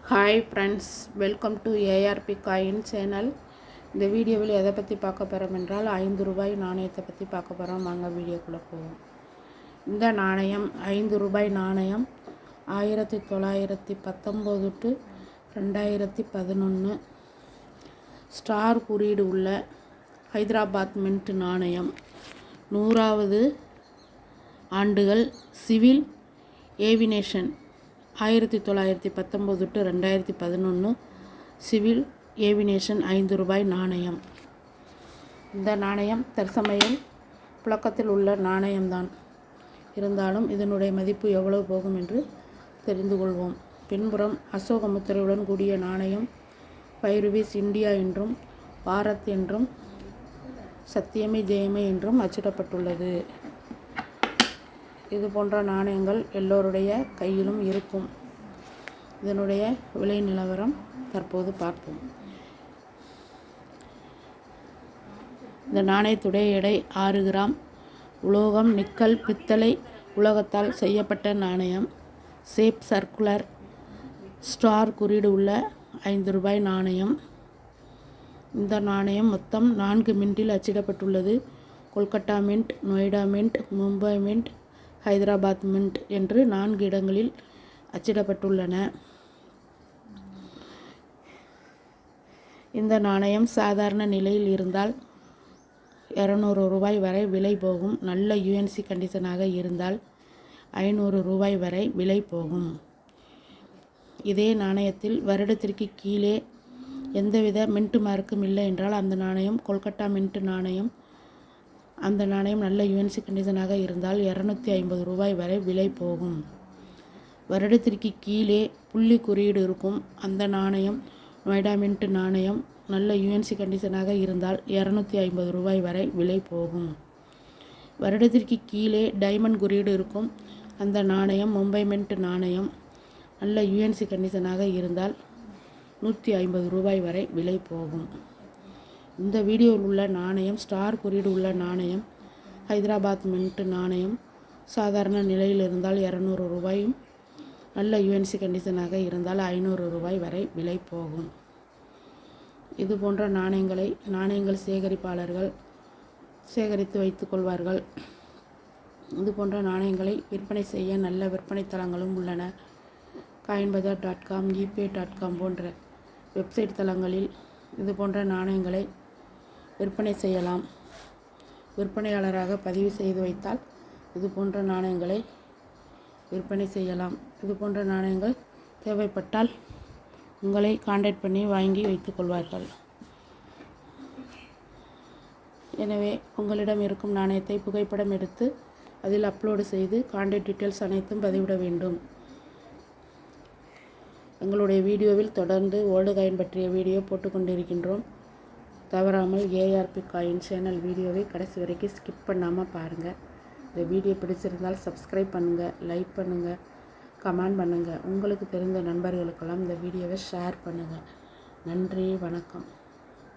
Hi friends, welcome to ARP coin channel. இந்த வீடியோவில் எதை பற்றி பார்க்க போகிறோம் என்றால் 5 ரூபாய் நாணயத்தை பற்றி பார்க்க போகிறோம். வாங்க வீடியோக்குள்ளே போவோம். இந்த நாணயம் 5 ரூபாய் நாணயம் 1919 டு 2011 ஸ்டார் குறியீடு உள்ள ஹைதராபாத் மின்ட் நாணயம். 100வது ஆண்டுகள் சிவில் ஏவினேஷன் 1919 டு 2011 சிவில் ஏவினேஷன் 5 ரூபாய் நாணயம். இந்த நாணயம் தற்சமயம் புழக்கத்தில் உள்ள நாணயம்தான். இருந்தாலும் இதனுடைய மதிப்பு எவ்வளவு போகும் என்று தெரிந்து கொள்வோம். பின்புறம் அசோக முத்திரையுடன் கூடிய நாணயம் 5 ரூபீஸ் இந்தியா என்றும் பாரத் என்றும் சத்தியமே ஜெயமே என்றும் அச்சிடப்பட்டுள்ளது. இது போன்ற நாணயங்கள் எல்லோருடைய கையிலும் இருக்கும். இதனுடைய விலை நிலவரம் தற்போது பார்ப்போம். இந்த நாணயத்துடைய எடை 6 கிராம். உலோகம் நிக்கல் பித்தளை உலோகத்தால் செய்யப்பட்ட நாணயம். Shape circular. ஸ்டார் குறியீடு உள்ள 5 ரூபாய் நாணயம். இந்த நாணயம் மொத்தம் 4 மின்ட்டில் அச்சிடப்பட்டுள்ளது. Kolkata mint, Noida mint, Mumbai mint, Hyderabad mint என்று 4 இடங்களில் அச்சிடப்பட்டுள்ளன. இந்த நாணயம் சாதாரண நிலையில் இருந்தால் 200 ரூபாய் வரை விலை போகும். நல்ல யூஎன்சி கண்டிஷனாக இருந்தால் 500 ரூபாய் வரை விலை போகும். இதே நாணயத்தில் வருடத்திற்கு கீழே எந்தவித மின்ட் மார்க்கும் இல்லை என்றால் அந்த நாணயம் கொல்கத்தா மின்ட் நாணயம். அந்த நாணயம் நல்ல யூஎன்சி கண்டிஷனாக இருந்தால் 250 ரூபாய் வரை விலை போகும். வருடத்திற்கு கீழே புள்ளி குறியீடு இருக்கும் அந்த நாணயம் நொய்டா மின்ட் நாணயம். நல்ல யூஎன்சி கண்டிஷனாக இருந்தால் 250 ரூபாய் வரை விலை போகும். வருடத்திற்கு கீழே டைமண்ட் குறியீடு இருக்கும் அந்த நாணயம் மும்பை மின்ட் நாணயம். நல்ல யூஎன்சி கண்டிஷனாக இருந்தால் 150 ரூபாய் வரை விலை போகும். இந்த வீடியோவில் உள்ள நாணயம் ஸ்டார் குறியீடு உள்ள நாணயம் ஹைதராபாத் மின்ட் நாணயம். சாதாரண நிலையில் இருந்தால் 200 ரூபாயும் நல்ல யூஎன்சி கண்டிஷனாக இருந்தால் 500 ரூபாய் வரை விலை போகும். இது போன்ற நாணயங்கள் சேகரிப்பாளர்கள் சேகரித்து வைத்து கொள்வார்கள். இது போன்ற நாணயங்களை விற்பனை செய்ய நல்ல விற்பனை தளங்களும் உள்ளன. coinbazar.com, ePay.com போன்ற வெப்சைட் தளங்களில் இது போன்ற நாணயங்களை விற்பனை செய்யலாம். விற்பனையாளராக பதிவு செய்து வைத்தால் இது போன்ற நாணயங்களை விற்பனை செய்யலாம். இது போன்ற நாணயங்கள் தேவைப்பட்டால் உங்களை கான்டாக்ட் பண்ணி வாங்கி வைத்துக் கொள்வார்கள். எனவே உங்களிடம் இருக்கும் நாணயத்தை புகைப்படம் எடுத்து அதில் அப்லோடு செய்து கான்டாக்ட் டீட்டெயில்ஸ் அனைத்தும் பதிவிட வேண்டும். எங்களுடைய வீடியோவில் தொடர்ந்து ஓல்டு காயின் பற்றிய வீடியோ போட்டுக்கொண்டிருக்கின்றோம். தவறாமல் ஏஆர்பி காயின் சேனல் வீடியோவை கடைசி வரைக்கும் ஸ்கிப் பண்ணாமல் பாருங்கள். இந்த வீடியோ பிடிச்சிருந்தால் சப்ஸ்கிரைப் பண்ணுங்கள், லைக் பண்ணுங்கள், கமெண்ட் பண்ணுங்கள். உங்களுக்கு தெரிந்த நண்பர்களுக்கெல்லாம் இந்த வீடியோவை ஷேர் பண்ணுங்கள். நன்றி, வணக்கம்.